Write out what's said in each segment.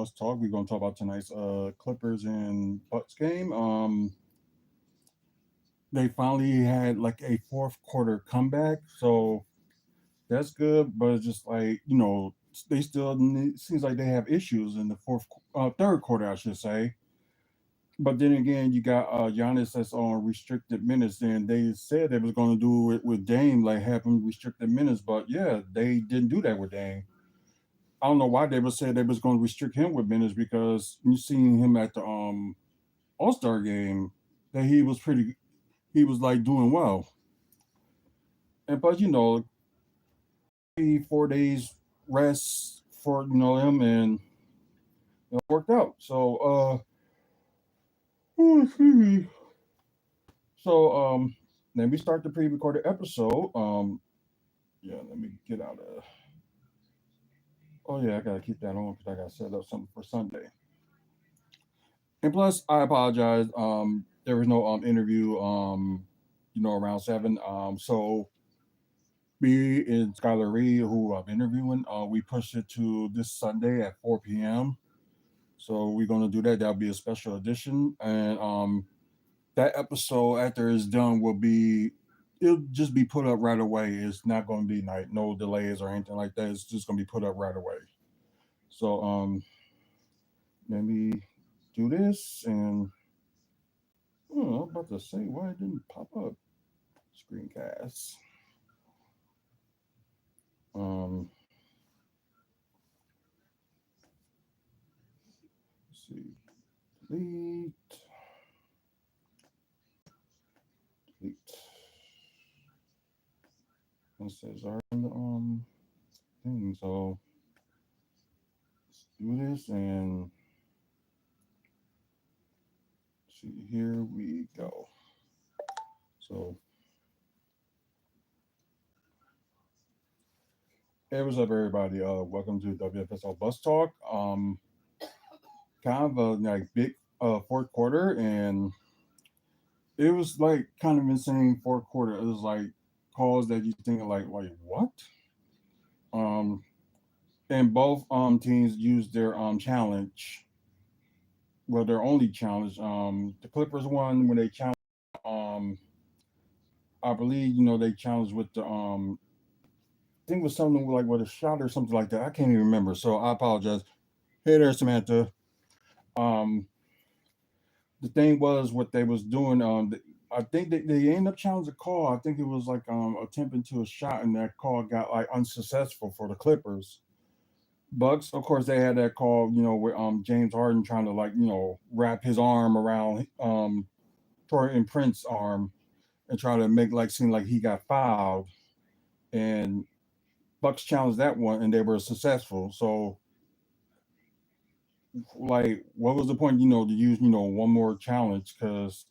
Bus Talk. We're gonna talk about tonight's Clippers and Bucks game. They finally had like a fourth quarter comeback, so that's good. But it's just like they still seems like they have issues in the third quarter, I should say. But then again, you got Giannis that's on restricted minutes, and they said they was going to do it with Dame, like have him restricted minutes. But yeah, they didn't do that with Dame. I don't know why they was said they was going to restrict him with minutes because you seen him at the All Star game that he was like doing well. And but 4 days rest for him and worked out. So so then we start the pre-recorded episode. Yeah, let me get out of. Oh yeah, I gotta keep that on because I gotta set up something for Sunday. And plus, I apologize. There was no interview. Around 7. So me and Skylar Reed, who I'm interviewing, we pushed it to this Sunday at 4 p.m. So we're gonna do that. That'll be a special edition, and that episode after it's done it'll just be put up right away. It's not gonna be like no delays or anything like that. It's just gonna be put up right away. So let me do this and I'm about to say why it didn't pop up screencast. Um, let's see, delete, delete. It says are in the thing. So let's do this and see. Here we go. So hey, what's up, everybody? Welcome to WFSO Bus Talk. Kind of a like big fourth quarter, and it was like kind of insane fourth quarter. It was like calls that you think like what? Um, and both teams used their challenge. Well, their only challenge. The Clippers won when they challenged. Um, I believe they challenged with the I think it was something like with a shot or something like that. I can't even remember, so I apologize. Hey there, Samantha. Um, the thing was what they was doing. I think they ended up challenging the call. I think it was like attempting to a shot, and that call got like unsuccessful for the Clippers. Bucks, of course, they had that call. With James Harden trying to like wrap his arm around Torian Prince's arm and try to make like seem like he got fouled, and Bucks challenged that one, and they were successful. So like what was the point to use one more challenge because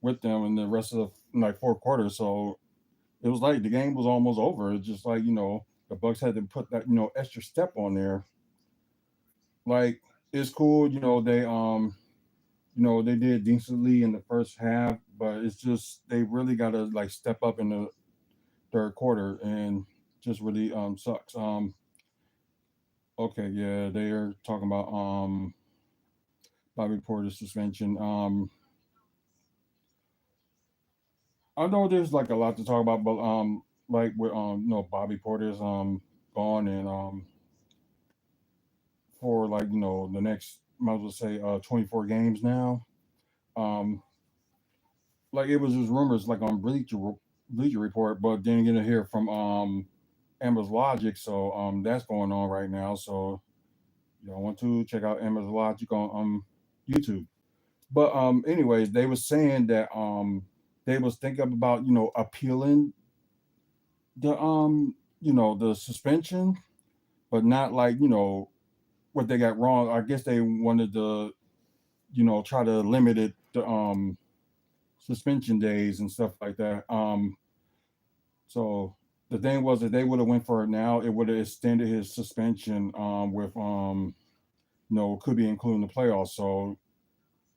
with them in the rest of the like fourth quarter. So it was like the game was almost over. It's just like the Bucks had to put that extra step on there. Like it's cool, they did decently in the first half, but it's just they really got to like step up in the third quarter and just really sucks. Okay, yeah, they're talking about Bobby Porter's suspension. I know there's like a lot to talk about, but like with Bobby Porter's gone and for like the next might as well say 24 games now. Um, like it was just rumors like on Bleacher Report, but then you're gonna hear from Amber's Logic, so that's going on right now. So y'all want to check out Amber's Logic on YouTube. But anyways, they were saying that they was thinking about appealing the suspension, but not like what they got wrong. I guess they wanted to try to limit it to suspension days and stuff like that. So the thing was that they would have went for it now, it would have extended his suspension with could be including the playoffs. So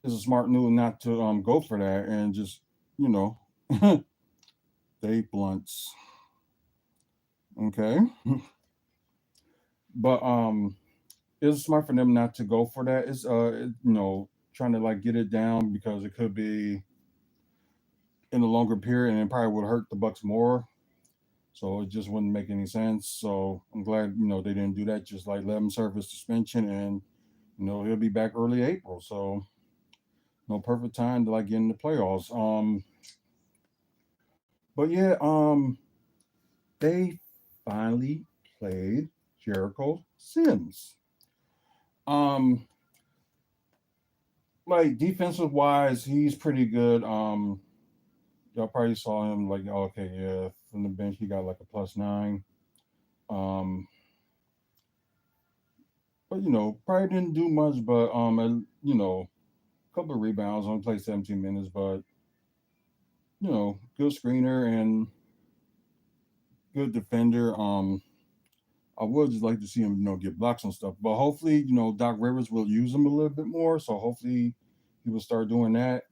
it's a smart move not to go for that and just you know they blunts. Okay. But it's smart for them not to go for that. It's trying to like get it down because it could be in a longer period and it probably would hurt the Bucks more. So it just wouldn't make any sense. So I'm glad they didn't do that. Just like let him serve his suspension, and he'll be back early April. So no perfect time to like get in the playoffs. But yeah, they finally played Jericho Sims. Um, like defensive wise, he's pretty good. Y'all probably saw him like, oh, okay, yeah, from the bench he got like a +9. Um, but probably didn't do much, but a couple of rebounds, only played 17 minutes, but good screener and good defender. I would just like to see him, get blocks and stuff. But hopefully, Doc Rivers will use him a little bit more. So hopefully he will start doing that,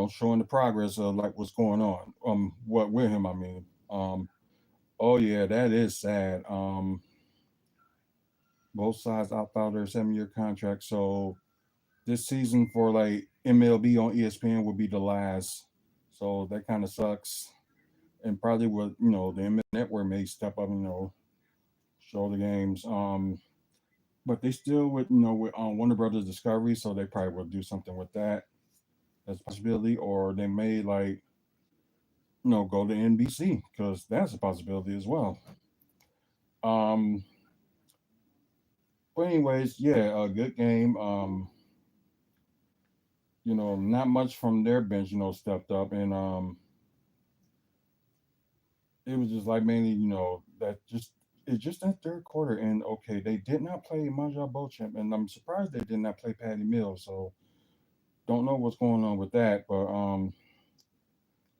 showing the progress of like what's going on. What with him, I mean. Oh yeah, that is sad. Both sides opt out their 7-year contract. So this season for like MLB on ESPN will be the last. So that kind of sucks. And probably what the MLB network may step up, show the games. But they still with with Warner Brothers Discovery, so they probably will do something with that as a possibility, or they may like go to NBC because that's a possibility as well. Um, but anyways, yeah, a good game. Not much from their bench, stepped up, and it was just like mainly, that just it's just that third quarter, and okay, they did not play Maja Beauchamp, and I'm surprised they did not play Patty Mills. So don't know what's going on with that, but I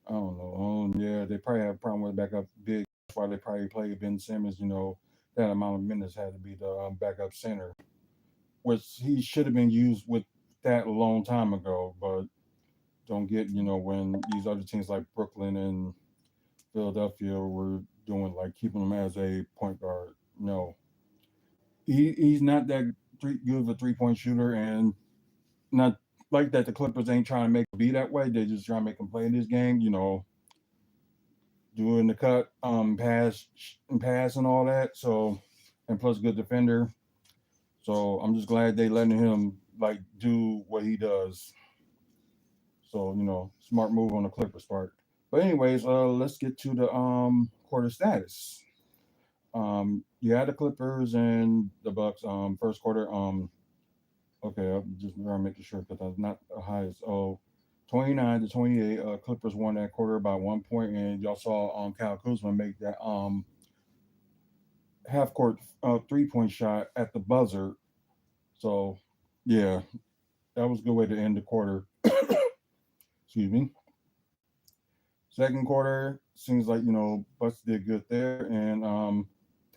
don't know. Yeah, they probably have a problem with backup big. That's why they probably played Ben Simmons. That amount of minutes had to be the backup center, which he should have been used with that a long time ago. But don't get when these other teams like Brooklyn and Philadelphia were doing like keeping him as a point guard. No, he's not that good of a 3-point shooter, and not like that. The Clippers ain't trying to make him be that way. They just trying to make him play in this game. Doing the cut, pass and all that. So, and plus good defender. So I'm just glad they letting him like do what he does. So smart move on the Clippers part. But anyways, let's get to the quarter status. You had the Clippers and the Bucks. First quarter. Okay, I'm just making sure because that's not the highest. Oh, 29-28. Clippers won that quarter by 1 point, and y'all saw Kyle Kuzma make that half court 3-point shot at the buzzer. So yeah, that was a good way to end the quarter. Excuse me. Second quarter seems like Bucks did good there, and the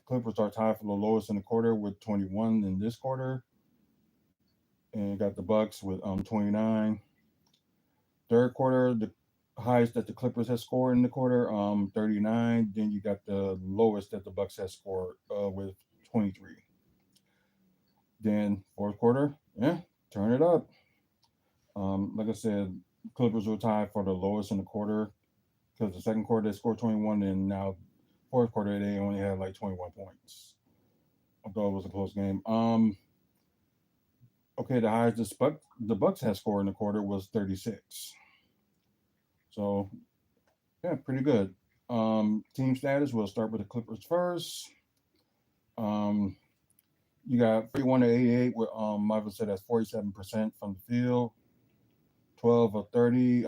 Clippers are tied for the lowest in the quarter with 21 in this quarter, and you got the Bucks with 29. Third quarter, the highest that the Clippers has scored in the quarter, 39. Then you got the lowest that the Bucks has scored with 23. Then fourth quarter, yeah, turn it up. Like I said, Clippers were tied for the lowest in the quarter because the second quarter they scored 21, and now fourth quarter they only had like 21 points. Although it was a close game. Okay, the highest the Bucks had scored in the quarter was 36. So yeah, pretty good. Team status. We'll start with the Clippers first. Um, you got 41-88 with Michael said that's 47% from the field, 12 of 30.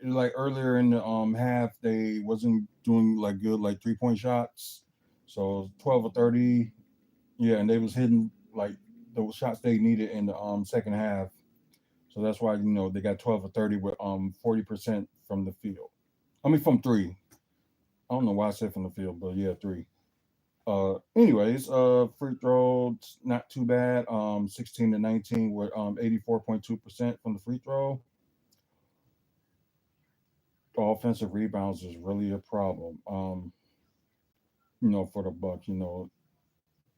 Like earlier in the half, they wasn't doing like good like 3-point shots. So 12 of 30, yeah, and they was hitting like those shots they needed in the second half. So that's why they got 12 of 30 with 40% from the field. I mean from three. I don't know why I said from the field, but yeah, three. Anyways, free throws not too bad. 16-19 with 84.2% from the free throw. Offensive rebounds is really a problem. For the Bucks.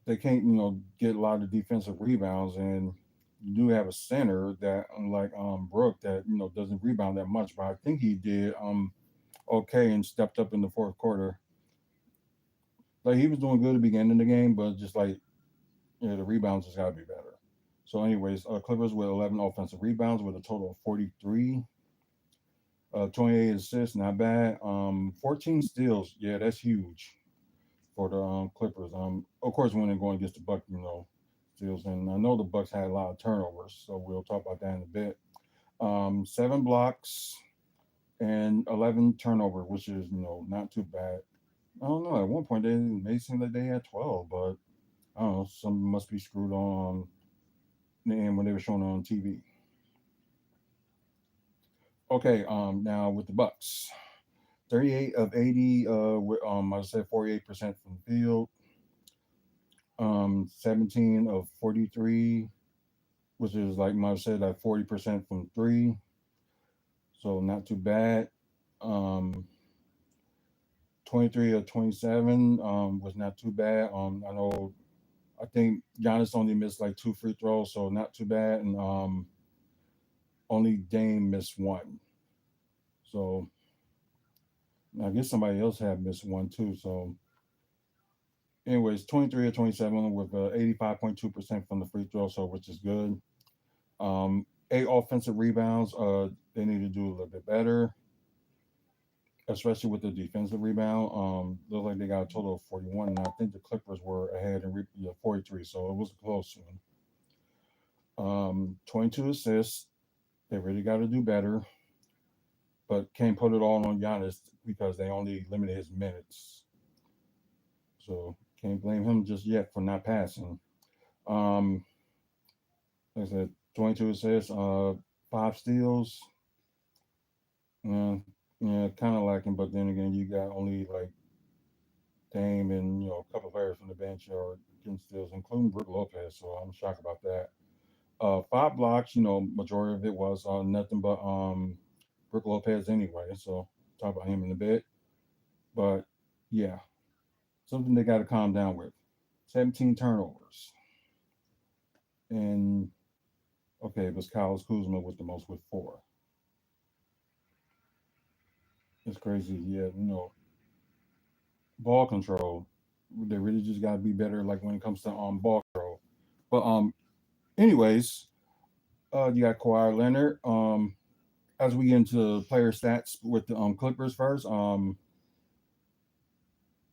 they can't, get a lot of defensive rebounds, and you do have a center that, unlike Brook, that doesn't rebound that much, but I think he did okay and stepped up in the fourth quarter. Like he was doing good at the beginning of the game, but just like the rebounds just got to be better. So, anyways, Clippers with 11 offensive rebounds with a total of 43. 28 assists, not bad. 14 steals, yeah, that's huge for the Clippers. Of course, when they're going against the Bucks, steals, and I know the Bucks had a lot of turnovers, so we'll talk about that in a bit. 7 blocks and 11 turnover, which is not too bad. I don't know. At one point, they made it seem like they had 12, but I don't know. Some must be screwed on the end when they were showing it on TV. Okay, now with the Bucks. 38 of 80, I said 48% from the field. 17 of 43, which is like I said, like 40% from three. So not too bad. Um, 23 of 27 was not too bad. I think Giannis only missed like 2 free throws, so not too bad. And only Dame missed one. So I guess somebody else had missed one too. So anyways, 23 or 27 with 85.2% from the free throw, so which is good. 8 offensive rebounds. They need to do a little bit better, especially with the defensive rebound. Looked like they got a total of 41, and I think the Clippers were ahead in 43, so it was a close one. 22 assists. They really got to do better, but can't put it all on Giannis because they only limited his minutes. So can't blame him just yet for not passing. Um, like I said, 22 assists, 5 steals. Yeah, yeah, kind of lacking. But then again, you got only like Dame and a couple of players from the bench are getting steals, including Brook Lopez. So I'm shocked about that. 5 blocks. Majority of it was nothing but Brook Lopez anyway. So talk about him in a bit. But yeah, something they got to calm down with. 17 turnovers, and okay, it was Kyle Kuzma with the most with 4. It's crazy. Yeah, ball control. They really just got to be better, like when it comes to ball control. But anyways, you got Kawhi Leonard. As we get into player stats with the Clippers first, Kawhi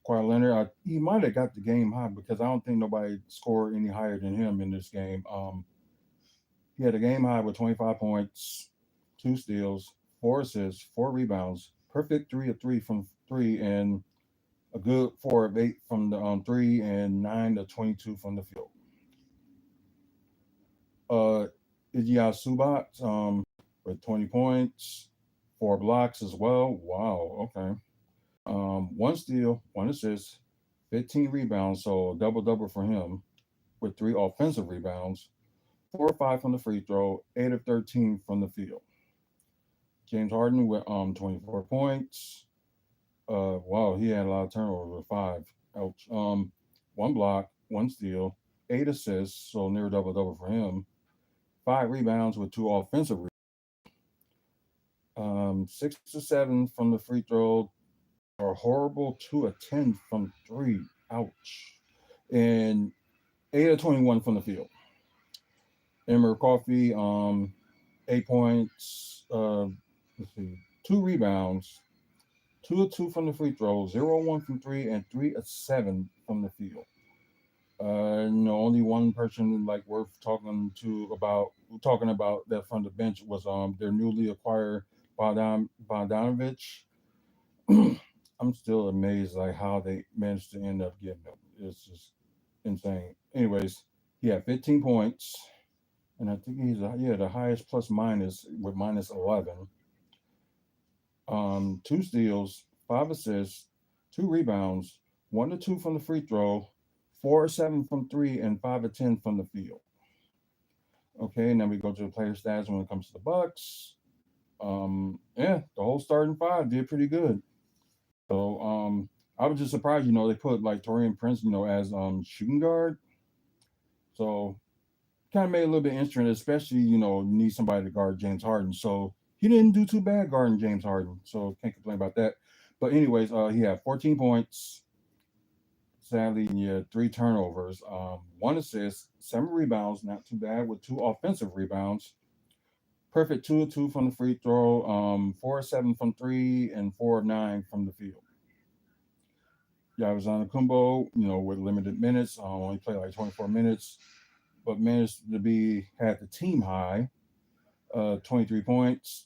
Leonard, he might have got the game high because I don't think nobody scored any higher than him in this game. He had a game high with 25 points, 2 steals, 4 assists, 4 rebounds, perfect 3 of 3 from three, and a good 4 of 8 from the three, and 9 of 22 from the field. Uh, Igia Subat with 20 points, 4 blocks as well. Wow, okay. 1 steal, 1 assist, 15 rebounds, so double double for him with 3 offensive rebounds, 4 or 5 from the free throw, 8 of 13 from the field. James Harden with 24 points. Wow, he had a lot of turnovers with 5. Ouch. 1 block, 1 steal, 8 assists, so near double double for him. 5 rebounds with 2 offensive. 6 to 7 from the free throw, or horrible 2 of 10 from three. Ouch. And 8 of 21 from the field. Emmer Coffee, 8 points. Let's see, 2 rebounds, 2 of 2 from the free throw, 0 of 1 from three, and 3 of 7 from the field. Only one person like worth talking about that from the bench was their newly acquired Bogdanovich. I'm still amazed like how they managed to end up getting him. It's just insane. Anyways, he had 15 points, and I think he's the highest plus minus with minus 11. 2 steals, 5 assists, 2 rebounds, 1 to 2 from the free throw, 4 or 7 from three, and 5 of 10 from the field. Okay, now we go to the player stats when it comes to the Bucks. Yeah, the whole starting 5 did pretty good. So I was just surprised, they put like Torian Prince, as shooting guard. So kind of made it a little bit interesting, especially, you need somebody to guard James Harden. So he didn't do too bad guarding James Harden. So can't complain about that. But anyways, he had 14 points. Sadly, yeah, three turnovers, one assist, seven rebounds, not too bad, with two offensive rebounds. Perfect 2 of 2 from the free throw, 4 of 7 from three, and 4 of 9 from the field. Yavazana Kumbo, with limited minutes, only played like 24 minutes, but managed to had the team high, 23 points.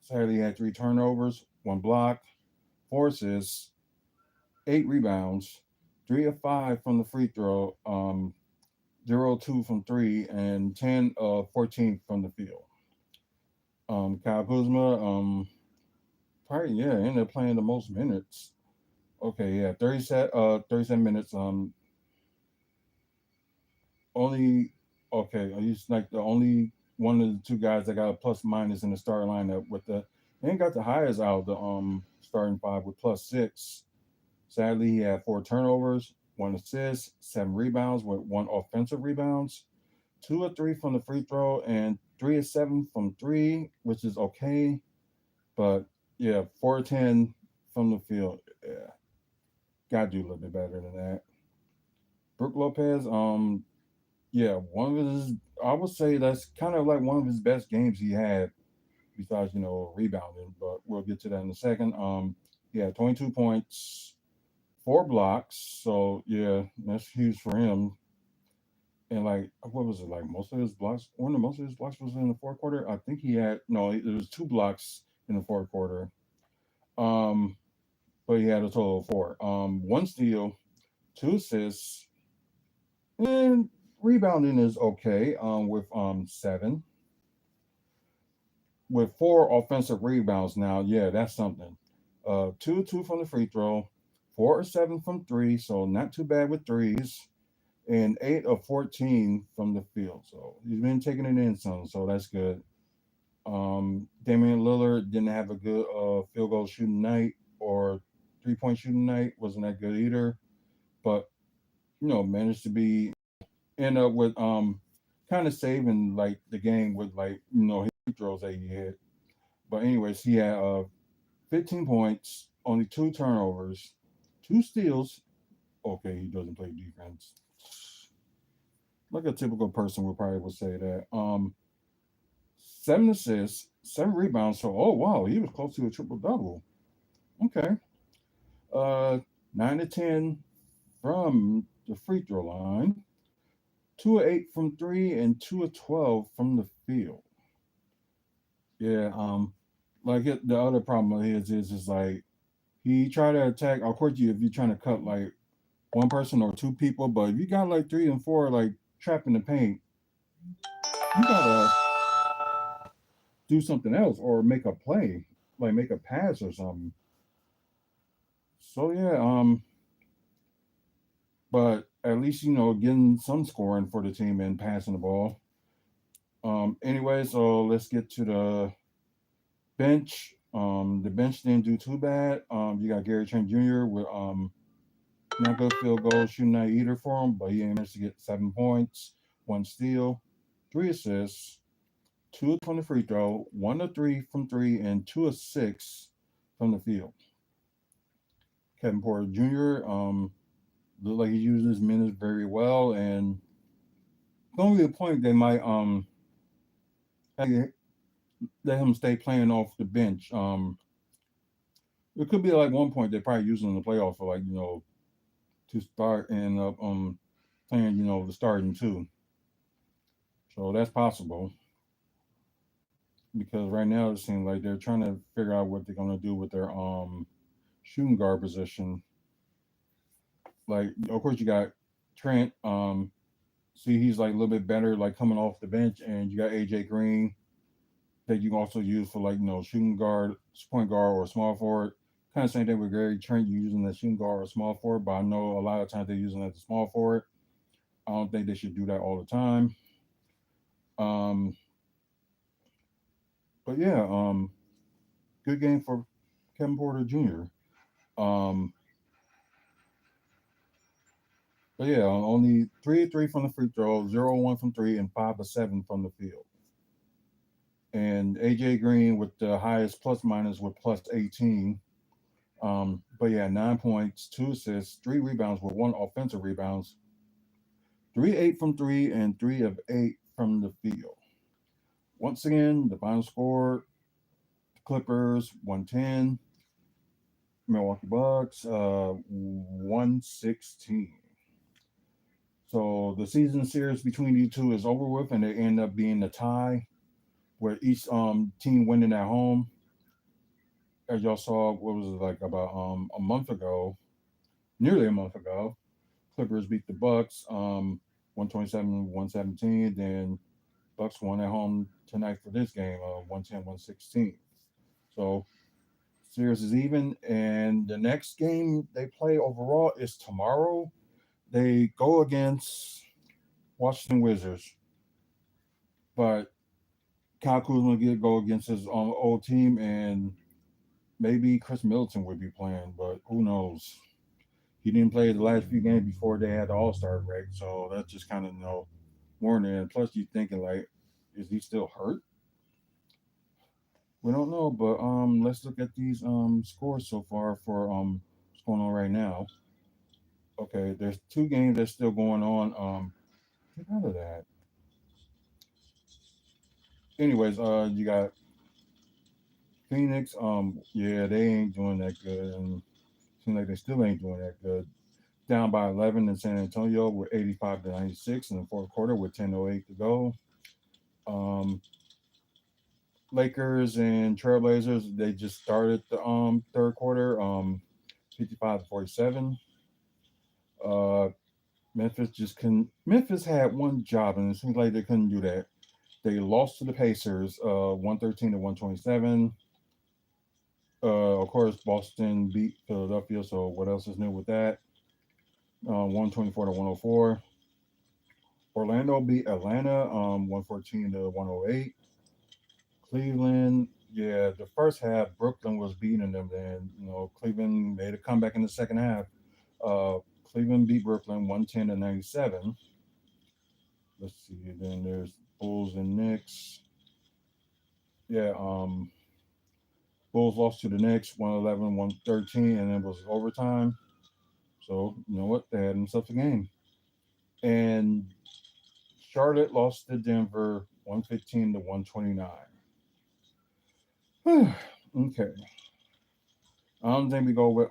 Sadly, had three turnovers, one block, four assists, eight rebounds, 3 of 5 from the free throw, 0 of 2 from three, and 10 of 14 from the field. Kyle Kuzma, probably, yeah, ended up playing the most minutes. Okay, yeah, 37 minutes. Only okay. He's like the only one of the two guys that got a plus minus in the starting lineup with the. He ain't got the highest out of the starting five with +6. Sadly, he had four turnovers, one assist, seven rebounds with one offensive rebounds, 2 of 3 from the free throw, and 3 of 7 from three, which is okay. But yeah, 4 of 10 from the field. Yeah, gotta do a little bit better than that. Brooke Lopez, yeah, one of his, I would say that's kind of like one of his best games he had, besides rebounding. But we'll get to that in a second. He had 22 points, four blocks. So yeah, that's huge for him. And like, what was it like? Most of his blocks, one of most of his blocks was in the fourth quarter. I think he had no, it was two blocks in the fourth quarter. Um, but he had a total of four. One steal, two assists, and rebounding is okay. With seven, with four offensive rebounds now. Yeah, that's something. 2 of 2 from the free throw, 4 of 7 from three, so not too bad with threes, and 8 of 14 from the field. So he's been taking it in some, so that's good. Damian Lillard didn't have a good field goal shooting night or 3-point shooting night. Wasn't that good either, but managed to be end up with kind of saving like the game with like his free throws that he hit. But anyways, he had 15 points, only two turnovers, two steals. Okay, he doesn't play defense. Like a typical person would say that. Seven assists, seven rebounds. So, oh wow, he was close to a triple double. Okay. Uh, 9 of 10 from the free throw line, 2 of 8 from three, and 2 of 12 from the field. Yeah. Like the other problem of his is like he tried to attack. Of course, if you're trying to cut like one person or two people, but if you got like three and four like trapped in the paint, you gotta do something else or make a play, like make a pass or something. So yeah, but at least getting some scoring for the team and passing the ball. Anyway, so let's get to the bench. The bench didn't do too bad. You got Gary Trent Jr. with not good field goal shooting night either for him, but he managed to get 7 points, one steal, three assists, 2 from the free throw, 1 of 3 from three, and 2 of 6 from the field. Kevin Porter Jr. Looked like he used his minutes very well, and it's gonna be a point they might let him stay playing off the bench. It could be like one point they probably use him in the playoffs for like to start and playing the starting two. So that's possible because right now it seems like they're trying to figure out what they're gonna do with their shooting guard position. Like of course you got Trent. See he's like a little bit better like coming off the bench, and you got AJ Green that you can also use for like shooting guard, point guard, or small forward. Kind of same thing with Gary Trent. You using the shooting guard or small forward, but I know a lot of times they're using that as a small forward. I don't think they should do that all the time. Um, but yeah, good game for Kevin Porter Jr. Um, But yeah, only 3 of 3 from the free throw, 0 of 1 from three, and 5 of 7 from the field. And AJ Green with the highest plus minus with plus 18. But yeah, 9 points, 2 assists, 3 rebounds with 1 offensive rebounds, 3 8 from three, and 3 of 8 from the field. Once again, the final score: Clippers 110, Milwaukee Bucks 116. So the season series between these two is over with, and they end up being a tie where each team winning at home. As y'all saw, what was it like about a month ago, nearly a month ago, Clippers beat the Bucks 127-117. Then Bucks won at home tonight for this game 110-116. So series is even, and the next game they play overall is tomorrow. They go against Washington Wizards, but Kyle Kuzma get go against his old team, and maybe Chris Middleton would be playing, but who knows? He didn't play the last few games before they had the All Star break, so that's just kind of warning. And plus, you thinking like, is he still hurt? We don't know, but let's look at these scores so far for what's going on right now. Okay, there's 2 games that's still going on. Get out of that. Anyways, you got Phoenix. Yeah, they ain't doing that good, and seems like they still ain't doing that good. Down by 11 in San Antonio with 85-96 in the fourth quarter with 10:08 to go. Um, Lakers and Trailblazers, they just started the third quarter, 55-47. Uh, Memphis just couldn't. Memphis had one job, and it seems like they couldn't do that. They lost to the Pacers, 113-127. Of course, Boston beat Philadelphia. So what else is new with that? 124-104. Orlando beat Atlanta, 114-108. Cleveland, yeah, the first half Brooklyn was beating them. Then Cleveland made a comeback in the second half. Uh, Cleveland beat Brooklyn 110-97. Let's see. Then there's Bulls and Knicks. Yeah, Bulls lost to the Knicks 111-113, and it was overtime. So you know what? They had themselves a game. And Charlotte lost to Denver 115-129. Okay. I don't think we go with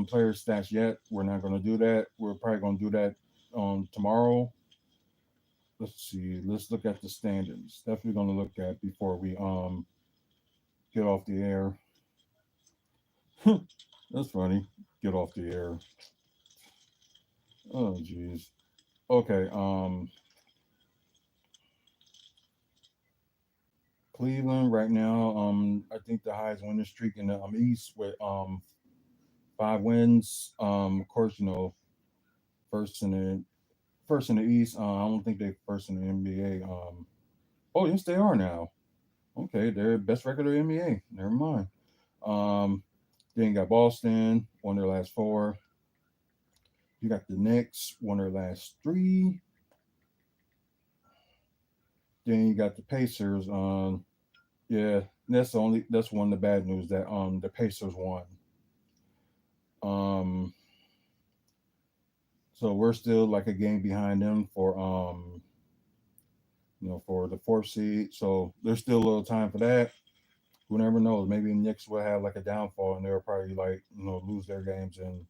player stats yet. We're not gonna do that. We're probably gonna do that tomorrow. Let's see. Let's look at the standings. Definitely gonna look at before we get off the air. That's funny. Get off the air. Oh jeez. Okay. Cleveland right now. I think the highest winning streak in the East with 5 wins. Of course, first in the first in the East. I don't think they first in the NBA. Oh yes, they are now. Okay, they're best record of the NBA. Never mind. Um, then you got Boston, won their last 4. You got the Knicks, won their last 3. Then you got the Pacers. Yeah, that's one of the bad news that the Pacers won. Um, so we're still like a game behind them for for the 4th seed. So there's still a little time for that. Who never knows? Maybe the Knicks will have like a downfall and they'll probably like lose their games and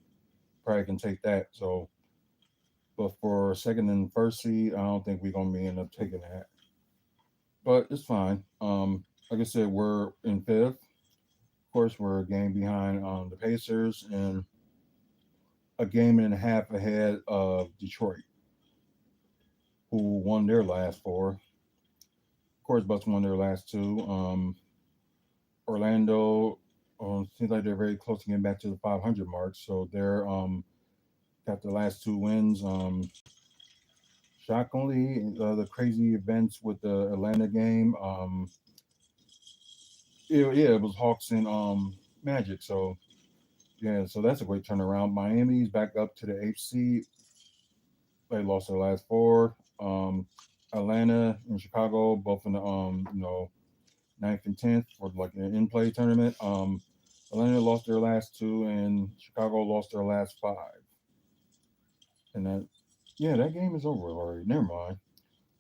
probably can take that. So, but for second and 1st seed, I don't think we're gonna be end up taking that. But it's fine. Like I said, we're in 5th. Of course, we're a game behind the Pacers and a game and a half ahead of Detroit, who won their last 4. Of course, Bucks won their last 2. Orlando seems like they're very close to getting back to the 500 mark, so they're got the last 2 wins. Shockingly, the crazy events with the Atlanta game. Yeah, it was Hawks and Magic. So yeah, so that's a great turnaround. Miami's back up to the 8th seed. they lost their last four. Atlanta and Chicago both in the ninth and tenth for like an in play tournament. Atlanta lost their last two, and Chicago lost their last five. And that, yeah, that game is over already. Never mind.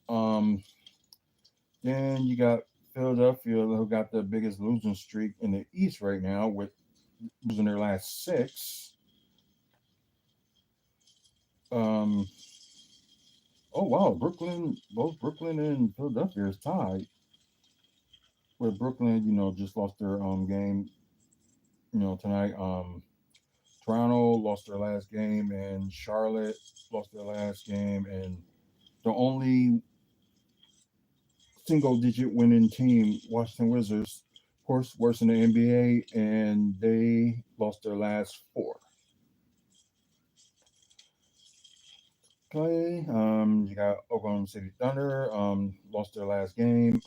Um, then you got Philadelphia, who got the biggest losing streak in the East right now, with losing their last six. Um, oh wow, both Brooklyn and Philadelphia is tied. With Brooklyn, just lost their game, tonight. Toronto lost their last game, and Charlotte lost their last game, and the only single digit winning team, Washington Wizards, of course, worse in the NBA, and they lost their last four. Okay, you got Oklahoma City Thunder, lost their last game.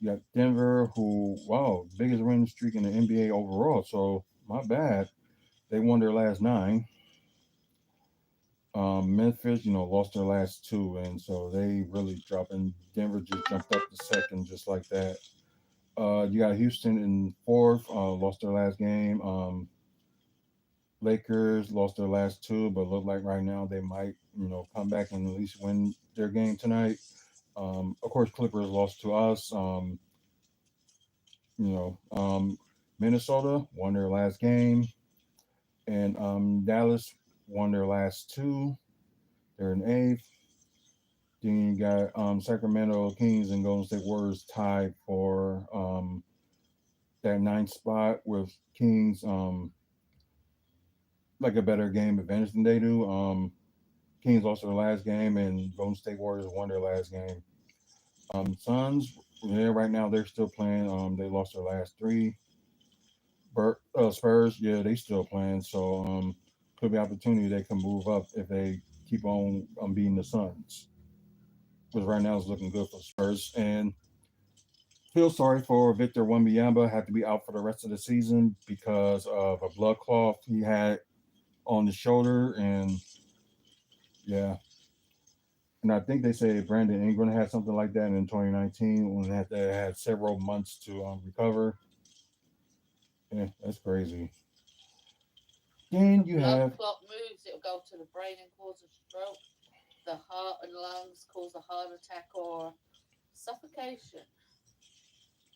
You got Denver, who, wow, biggest winning streak in the NBA overall. So my bad, they won their last nine. Memphis, lost their last two, and so they really dropped. And Denver just jumped up to second, just like that. You got Houston in fourth, lost their last game. Lakers lost their last two, but look like right now they might, come back and at least win their game tonight. Of course, Clippers lost to us. You know, Minnesota won their last game, and Dallas won their last two. They're in eighth. Then you got Sacramento Kings and Golden State Warriors tied for that ninth spot, with Kings like a better game advantage than they do. Kings lost their last game, and Golden State Warriors won their last game. Suns, yeah, right now they're still playing. They lost their last three. Spurs, yeah, they still playing. So could be opportunity they can move up if they keep on beating the Suns. Because right now it's looking good for Spurs. And feel sorry for Victor Wembanyama. Had to be out for the rest of the season because of a blood clot he had on the shoulder. And yeah, and I think they say Brandon Ingram had something like that in 2019 when they had several months to recover. Yeah, that's crazy. Then If a you blood have clot moves, it'll go to the brain and cause a stroke. The heart and lungs cause a heart attack or suffocation.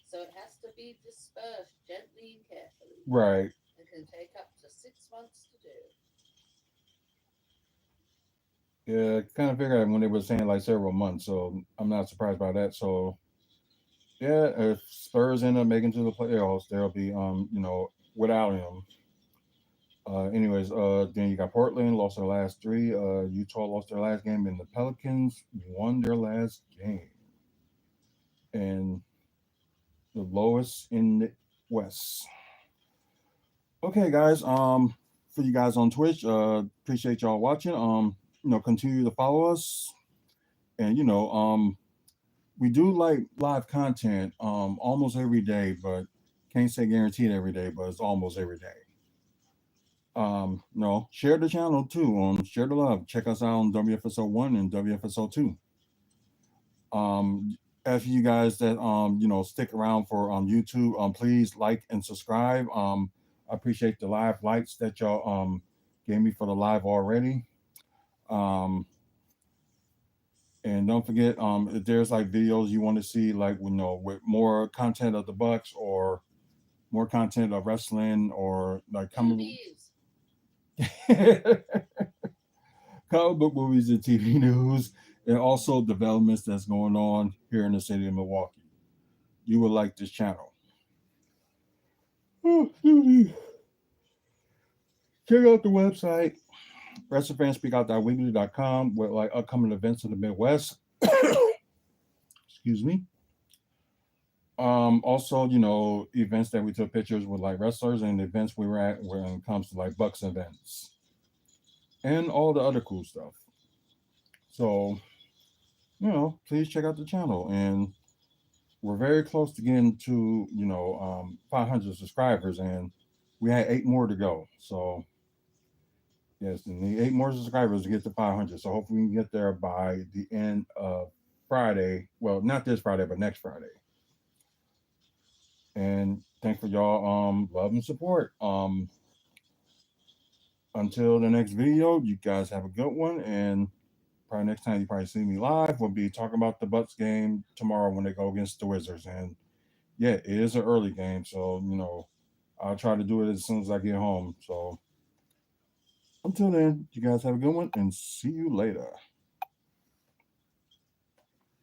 So it has to be dispersed gently and carefully. right. It can take up to 6 months to do. Yeah, kind of figured out when they were saying like several months, so I'm not surprised by that. So yeah, if Spurs end up making to the playoffs, they'll be without him. Then you got Portland lost their last three. Utah lost their last game, and the Pelicans won their last game, and the lowest in the West. Okay, guys. For you guys on Twitch, appreciate y'all watching. Continue to follow us, and we do like live content almost every day, but can't say guaranteed every day, but it's almost every day. No, share the channel too. Share the love. Check us out on WFSO one and WFSO two. As you guys that stick around for YouTube, please like and subscribe. I appreciate the live likes that y'all gave me for the live already. Um, and don't forget, if there's like videos you want to see, like with more content of the Bucks or more content of wrestling or like coming Movies. comic book movies and TV news, and also developments that's going on here in the city of Milwaukee. You will like this channel. Oh, excuse me. Check out the website, wrestlingfanspeakout.weebly.com, with like upcoming events in the Midwest. Excuse me. Also, events that we took pictures with like wrestlers and events we were at when it comes to like Bucks events and all the other cool stuff. So, please check out the channel. And we're very close to getting to 500 subscribers, and we had eight more to go. So Yes, we need 8 more subscribers to get to 500. So hopefully we can get there by the end of Friday. Well, not this Friday, but next Friday. And thanks for y'all love and support. Until the next video, you guys have a good one, and probably next time you probably see me live, we'll be talking about the Bucks game tomorrow when they go against the Wizards. And yeah, it is an early game, so I'll try to do it as soon as I get home. So until then, you guys have a good one, and see you later.